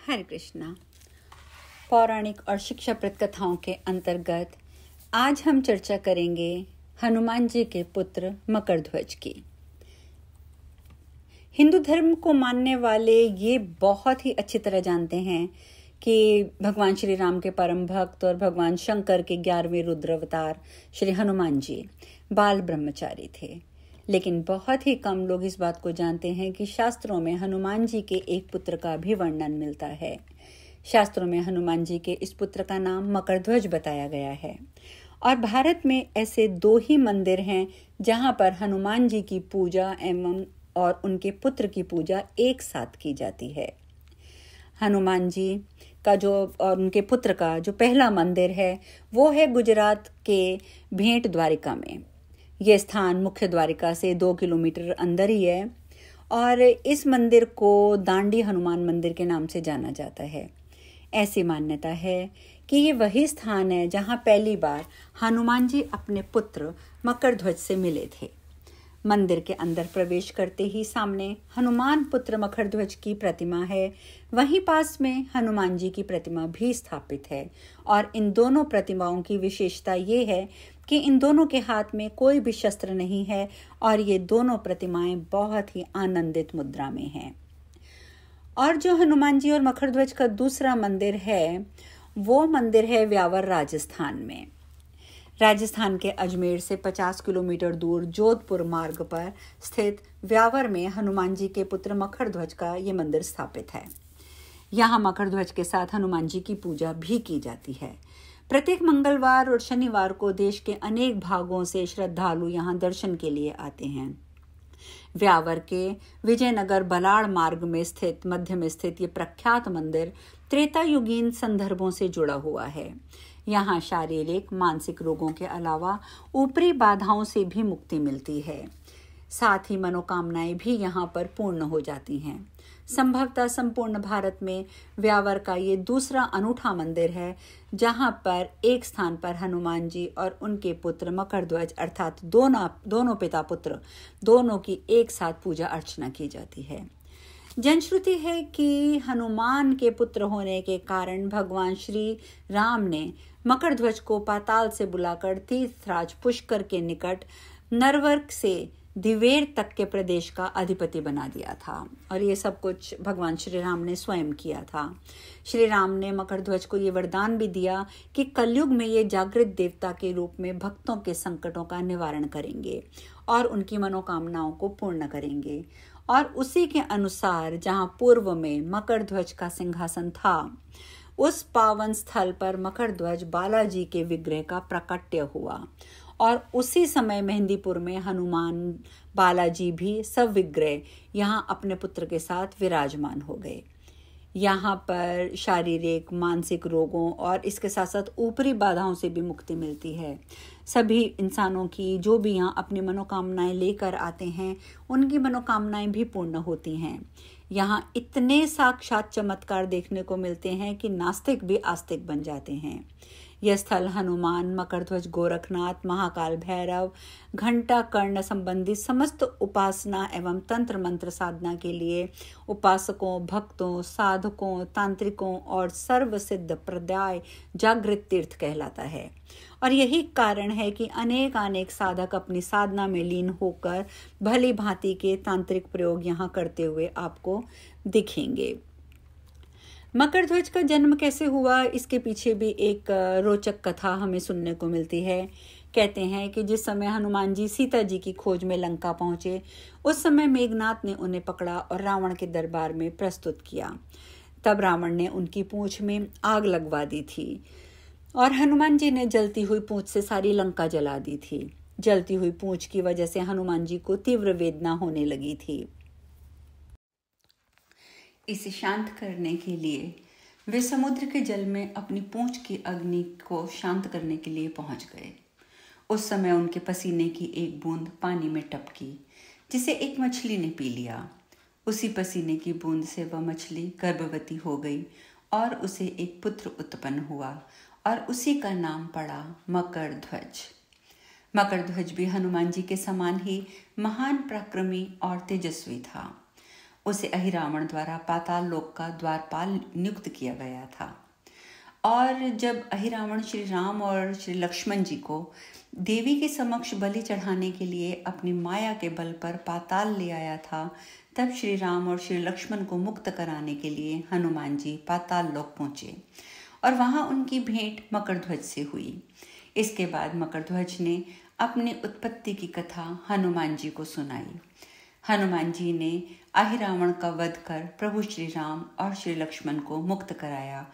हरे कृष्णा। पौराणिक और शिक्षाप्रद कथाओं के अंतर्गत आज हम चर्चा करेंगे हनुमान जी के पुत्र मकरध्वज की। हिंदू धर्म को मानने वाले ये बहुत ही अच्छी तरह जानते हैं कि भगवान श्री राम के परम भक्त और भगवान शंकर के 11वें रुद्र अवतार श्री हनुमान जी बाल ब्रह्मचारी थे। लेकिन बहुत ही कम लोग इस बात को जानते हैं कि शास्त्रों में हनुमान जी के एक पुत्र का भी वर्णन मिलता है। शास्त्रों में हनुमान जी के इस पुत्र का नाम मकरध्वज बताया गया है और भारत में ऐसे 2 ही मंदिर हैं जहां पर हनुमान जी की पूजा एवं और उनके पुत्र की पूजा एक साथ की जाती है। हनुमान जी का और उनके पुत्र का जो पहला मंदिर है वो है गुजरात के भेंट द्वारिका में। यह स्थान मुख्य द्वारिका से 2 किलोमीटर अंदर ही है और इस मंदिर को दांडी हनुमान मंदिर के नाम से जाना जाता है। ऐसी मान्यता है कि ये वही स्थान है जहां पहली बार हनुमान जी अपने पुत्र मकरध्वज से मिले थे। मंदिर के अंदर प्रवेश करते ही सामने हनुमान पुत्र मकरध्वज की प्रतिमा है। वहीं पास में हनुमान जी की प्रतिमा भी स्थापित है और इन दोनों प्रतिमाओं की विशेषता ये है कि इन दोनों के हाथ में कोई भी शस्त्र नहीं है और ये दोनों प्रतिमाएं बहुत ही आनंदित मुद्रा में हैं। और जो हनुमान जी और मकरध्वज का दूसरा मंदिर है वो मंदिर है व्यावर राजस्थान में। राजस्थान के अजमेर से 50 किलोमीटर दूर जोधपुर मार्ग पर स्थित व्यावर में हनुमान जी के पुत्र मकरध्वज का ये मंदिर स्थापित है। यहाँ मकरध्वज के साथ हनुमान जी की पूजा भी की जाती है। प्रत्येक मंगलवार और शनिवार को देश के अनेक भागों से श्रद्धालु यहाँ दर्शन के लिए आते हैं। व्यावर के विजयनगर बलाड़ मार्ग में स्थित मध्य में स्थित ये प्रख्यात मंदिर त्रेता युगीन संदर्भों से जुड़ा हुआ है। यहाँ शारीरिक मानसिक रोगों के अलावा ऊपरी बाधाओं से भी मुक्ति मिलती है। साथ ही मनोकामनाएं भी यहाँ पर पूर्ण हो जाती हैं। संभवतः संपूर्ण भारत में व्यावर का ये दूसरा अनूठा मंदिर है जहाँ पर एक स्थान पर हनुमान जी और उनके पुत्र मकरध्वज अर्थात दोनों पिता पुत्र दोनों की एक साथ पूजा अर्चना की जाती है। जनश्रुति है कि हनुमान के पुत्र होने के कारण भगवान श्री राम ने मकरध्वज को पाताल से बुलाकर तीर्थराज पुष्कर के निकट नरवर्क से दिवेर तक के प्रदेश का अधिपति बना दिया था और ये सब कुछ भगवान श्री राम ने स्वयं किया था। श्री राम ने मकरध्वज को ये वरदान भी दिया कि कलयुग में ये जागृत देवता के रूप में भक्तों के संकटों का निवारण करेंगे और उनकी मनोकामनाओं को पूर्ण करेंगे। और उसी के अनुसार जहां पूर्व में मकरध्वज का सिंहासन था उस पावन स्थल पर मकरध्वज बालाजी के विग्रह का प्राकट्य हुआ और उसी समय मेहंदीपुर में हनुमान बालाजी भी सविग्रह यहाँ अपने पुत्र के साथ विराजमान हो गए। यहाँ पर शारीरिक मानसिक रोगों और इसके साथ साथ ऊपरी बाधाओं से भी मुक्ति मिलती है। सभी इंसानों की जो भी यहाँ अपनी मनोकामनाएं लेकर आते हैं उनकी मनोकामनाएं भी पूर्ण होती हैं। यहाँ इतने साक्षात चमत्कार देखने को मिलते हैं कि नास्तिक भी आस्तिक बन जाते हैं। यह स्थल हनुमान मकरध्वज गोरखनाथ महाकाल भैरव घंटा कर्ण संबंधी समस्त उपासना एवं तंत्र मंत्र साधना के लिए उपासकों भक्तों साधकों तांत्रिकों और सर्व सिद्ध प्रदाय जागृत तीर्थ कहलाता है। और यही कारण है कि अनेक साधक अपनी साधना में लीन होकर भली भांति के तांत्रिक प्रयोग यहाँ करते हुए आपको दिखेंगे। मकरध्वज का जन्म कैसे हुआ इसके पीछे भी एक रोचक कथा हमें सुनने को मिलती है। कहते हैं कि जिस समय हनुमान जी सीता जी की खोज में लंका पहुंचे उस समय मेघनाथ ने उन्हें पकड़ा और रावण के दरबार में प्रस्तुत किया। तब रावण ने उनकी पूंछ में आग लगवा दी थी और हनुमान जी ने जलती हुई पूंछ से सारी लंका जला दी थी। जलती हुई पूंछ की वजह से हनुमान जी को तीव्र वेदना होने लगी थी। इसे शांत करने के लिए वे समुद्र के जल में अपनी पूंछ की अग्नि को शांत करने के लिए पहुंच गए। उस समय उनके पसीने की एक बूंद पानी में टपकी जिसे एक मछली ने पी लिया। उसी पसीने की बूंद से वह मछली गर्भवती हो गई और उसे एक पुत्र उत्पन्न हुआ और उसी का नाम पड़ा मकरध्वज। मकरध्वज भी हनुमान जी के समान ही महान पराक्रमी और तेजस्वी था। उसे अहिरावण द्वारा पाताल लोक का द्वारपाल नियुक्त किया गया था। और जब अहिरावण श्री राम और श्री लक्ष्मण जी को देवी के समक्ष बलि चढ़ाने के लिए अपनी माया के बल पर पाताल ले आया था, तब श्री राम और श्री लक्ष्मण को मुक्त कराने के लिए हनुमान जी पाताल लोक पहुंचे और वहां उनकी भेंट मकरध्वज से हुई। इसके बाद मकरध्वज ने अपनी उत्पत्ति की कथा हनुमान जी को सुनाई। हनुमान जी ने अहिरावण का वध कर प्रभु श्री राम और श्री लक्ष्मण को मुक्त कराया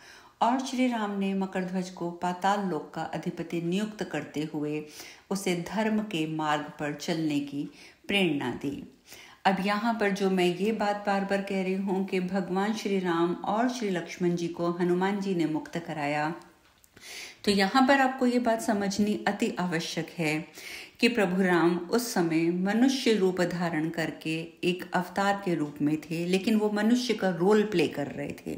और श्री राम ने मकरध्वज को पाताल लोक का अधिपति नियुक्त करते हुए उसे धर्म के मार्ग पर चलने की प्रेरणा दी। अब यहाँ पर जो मैं ये बात बार बार कह रही हूँ कि भगवान श्री राम और श्री लक्ष्मण जी को हनुमान जी ने मुक्त कराया, तो यहाँ पर आपको ये बात समझनी अति आवश्यक है कि प्रभु राम उस समय मनुष्य रूप धारण करके एक अवतार के रूप में थे, लेकिन वो मनुष्य का रोल प्ले कर रहे थे।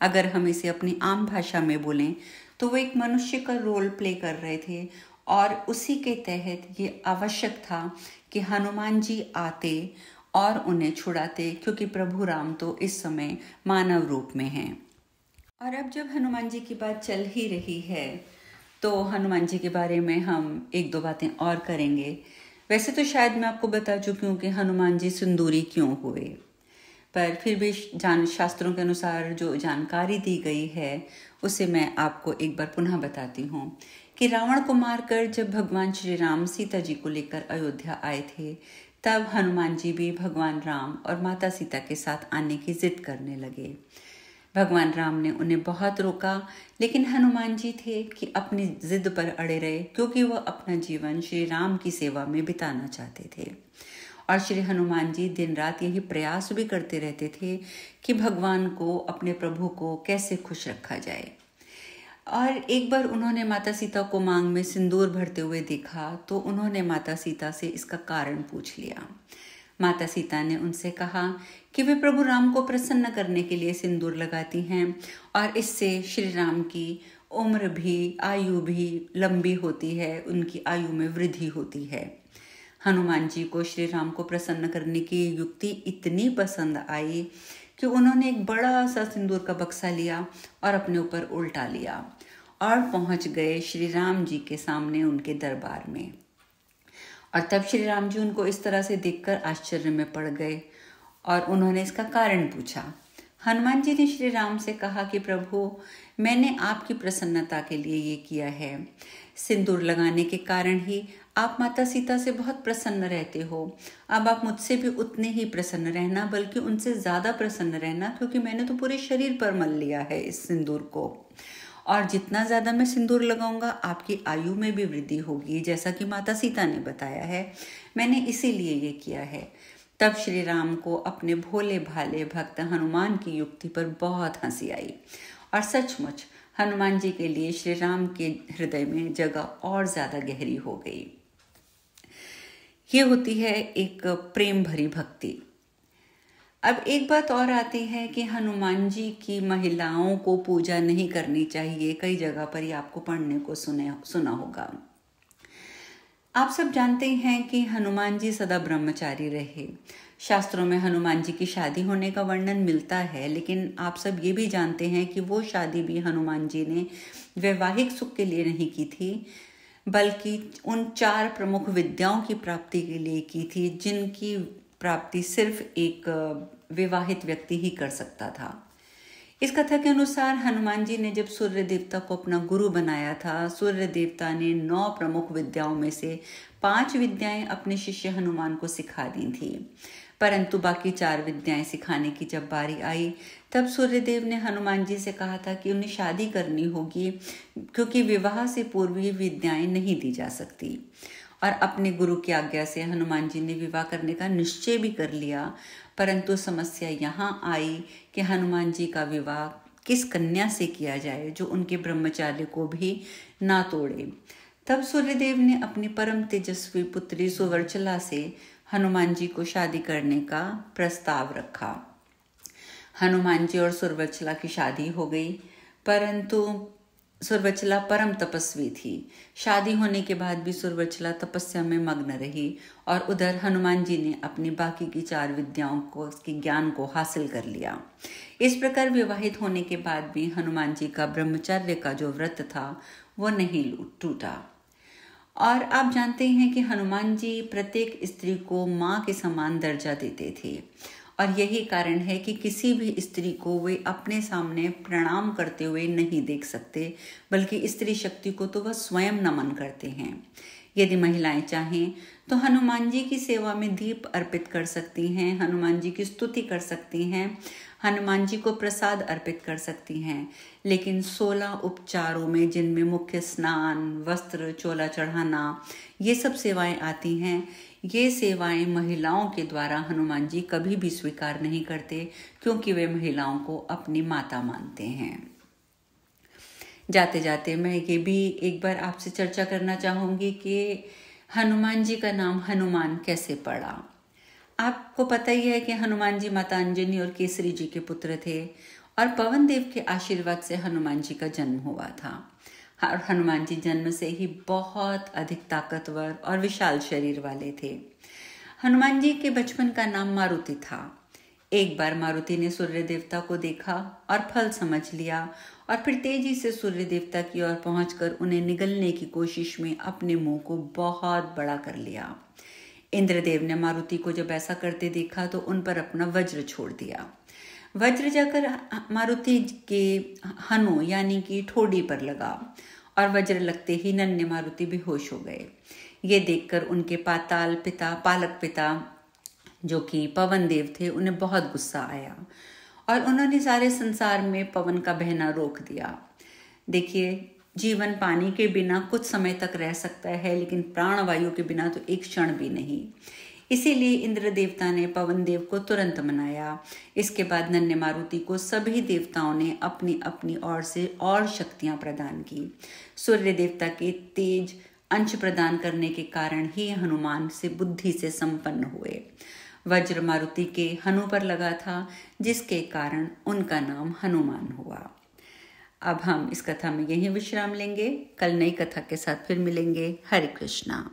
अगर हम इसे अपनी आम भाषा में बोलें तो वो एक मनुष्य का रोल प्ले कर रहे थे और उसी के तहत ये आवश्यक था कि हनुमान जी आते और उन्हें छुड़ाते, क्योंकि प्रभु राम तो इस समय मानव रूप में हैं। और अब जब हनुमान जी की बात चल ही रही है तो हनुमान जी के बारे में हम एक दो बातें और करेंगे। वैसे तो शायद मैं आपको बता चुकी हूँ कि हनुमान जी सिंदूरी क्यों हुए, पर फिर भी शास्त्रों के अनुसार जो जानकारी दी गई है उसे मैं आपको एक बार पुनः बताती हूँ कि रावण को मारकर जब भगवान श्री राम सीता जी को लेकर अयोध्या आए थे, तब हनुमान जी भी भगवान राम और माता सीता के साथ आने की जिद करने लगे। भगवान राम ने उन्हें बहुत रोका, लेकिन हनुमान जी थे कि अपनी जिद पर अड़े रहे, क्योंकि वह अपना जीवन श्री राम की सेवा में बिताना चाहते थे। और श्री हनुमान जी दिन रात यही प्रयास भी करते रहते थे कि भगवान को, अपने प्रभु को कैसे खुश रखा जाए। और एक बार उन्होंने माता सीता को मांग में सिंदूर भरते हुए देखा, तो उन्होंने माता सीता से इसका कारण पूछ लिया। माता सीता ने उनसे कहा कि वे प्रभु राम को प्रसन्न करने के लिए सिंदूर लगाती हैं और इससे श्री राम की उम्र भी, आयु भी लंबी होती है, उनकी आयु में वृद्धि होती है। हनुमान जी को श्री राम को प्रसन्न करने की युक्ति इतनी पसंद आई कि उन्होंने एक बड़ा सा सिंदूर का बक्सा लिया और अपने ऊपर उल्टा लिया और पहुंच गए श्री राम जी के सामने उनके दरबार में। और तब श्री राम जी उनको इस तरह से देखकर आश्चर्य में पड़ गए और उन्होंने इसका कारण पूछा। हनुमान जी ने श्री राम से कहा कि प्रभु, मैंने आपकी प्रसन्नता के लिए ये किया है। सिंदूर लगाने के कारण ही आप माता सीता से बहुत प्रसन्न रहते हो। अब आप मुझसे भी उतने ही प्रसन्न रहना, बल्कि उनसे ज़्यादा प्रसन्न रहना, क्योंकि मैंने तो पूरे शरीर पर मल लिया है इस सिंदूर को। और जितना ज़्यादा मैं सिंदूर लगाऊंगा, आपकी आयु में भी वृद्धि होगी, जैसा कि माता सीता ने बताया है। मैंने इसीलिए ये किया है। तब श्री राम को अपने भोले भाले भक्त हनुमान की युक्ति पर बहुत हंसी आई और सचमुच हनुमान जी के लिए श्री राम के हृदय में जगह और ज़्यादा गहरी हो गई। ये होती है एक प्रेम भरी भक्ति। अब एक बात और आती है कि हनुमान जी की महिलाओं को पूजा नहीं करनी चाहिए। कई जगह पर ये आपको पढ़ने को सुना होगा। आप सब जानते हैं कि हनुमान जी सदा ब्रह्मचारी रहे। शास्त्रों में हनुमान जी की शादी होने का वर्णन मिलता है, लेकिन आप सब ये भी जानते हैं कि वो शादी भी हनुमान जी ने वैवाहिक सुख के लिए नहीं की थी, बल्कि उन 4 प्रमुख विद्याओं की प्राप्ति के लिए की थी, जिनकी प्राप्ति सिर्फ एक विवाहित व्यक्ति ही कर सकता था। इस कथा के अनुसार हनुमान जी ने जब सूर्य देवता को अपना गुरु बनाया था, सूर्य देवता ने 9 प्रमुख विद्याओं में से 5 विद्याएं अपने शिष्य हनुमान को सिखा दी थी, परंतु बाकी 4 विद्याएं सिखाने की जब बारी आई, तब सूर्यदेव ने हनुमान जी से कहा था कि उन्हें शादी करनी होगी, क्योंकि विवाह से पूर्व ये विद्याएं नहीं दी जा सकती। और अपने गुरु की आज्ञा से हनुमान जी ने विवाह करने का निश्चय भी कर लिया, परंतु समस्या यहाँ आई कि हनुमान जी का विवाह किस कन्या से किया जाए जो उनके ब्रह्मचार्य को भी ना तोड़े। तब सूर्यदेव ने अपनी परम तेजस्वी पुत्री सुवर्चला से हनुमान जी को शादी करने का प्रस्ताव रखा। हनुमान जी और सुवर्चला की शादी हो गई, परंतु सुरवचला परम तपस्वी थी। शादी होने के बाद भी सुरवचला तपस्या में मग्न रही और उधर हनुमान जी ने अपनी बाकी की 4 विद्याओं को, उसके ज्ञान को हासिल कर लिया। इस प्रकार विवाहित होने के बाद भी हनुमान जी का ब्रह्मचर्य का जो व्रत था वो नहीं टूटा। और आप जानते हैं कि हनुमान जी प्रत्येक स्त्री को माँ के समान दर्जा देते थे और यही कारण है कि किसी भी स्त्री को वे अपने सामने प्रणाम करते हुए नहीं देख सकते, बल्कि स्त्री शक्ति को तो वह स्वयं नमन करते हैं। यदि महिलाएं चाहें तो हनुमान जी की सेवा में दीप अर्पित कर सकती हैं, हनुमान जी की स्तुति कर सकती हैं, हनुमान जी को प्रसाद अर्पित कर सकती हैं, लेकिन 16 उपचारों में, जिनमें मुख्य स्नान, वस्त्र, चोला चढ़ाना, ये सब सेवाएं आती हैं, ये सेवाएं महिलाओं के द्वारा हनुमान जी कभी भी स्वीकार नहीं करते, क्योंकि वे महिलाओं को अपनी माता मानते हैं। जाते जाते मैं ये भी एक बार आपसे चर्चा करना चाहूँगी कि हनुमान जी का नाम हनुमान कैसे पड़ा। आपको पता ही है कि हनुमान जी माता अंजनी और केसरी जी के पुत्र थे और पवन देव के आशीर्वाद से हनुमान जी का जन्म हुआ था। और हनुमान जी जन्म से ही बहुत अधिक ताकतवर और विशाल शरीर वाले थे। हनुमान जी के बचपन का नाम मारुति था। एक बार मारुति ने सूर्य देवता को देखा और फल समझ लिया और फिर तेजी से सूर्य देवता की ओर पहुंचकर उन्हें निगलने की कोशिश में अपने मुंह को बहुत बड़ा कर लिया। इंद्रदेव ने मारुति को जब ऐसा करते देखा तो उन पर अपना वज्र छोड़ दिया। वज्र जाकर मारुति के हनु यानी कि ठोड़ी पर लगा और वज्र लगते ही नन्हे मारुति बेहोश हो गए। ये देखकर उनके पालक पिता जो कि पवन देव थे, उन्हें बहुत गुस्सा आया और उन्होंने सारे संसार में पवन का बहना रोक दिया। देखिए, जीवन पानी के बिना कुछ समय तक रह सकता है, लेकिन प्राणवायु के बिना तो एक क्षण भी नहीं। इसीलिए इंद्र देवता ने पवन देव को तुरंत मनाया। इसके बाद नन्हे मारुति को सभी देवताओं ने अपनी अपनी ओर से और शक्तियां प्रदान की। सूर्य देवता के तेज अंश प्रदान करने के कारण ही हनुमान से बुद्धि से संपन्न हुए। वज्र मारुति के हनु पर लगा था, जिसके कारण उनका नाम हनुमान हुआ। अब हम इस कथा में यहीं विश्राम लेंगे। कल नई कथा के साथ फिर मिलेंगे। हरे कृष्णा।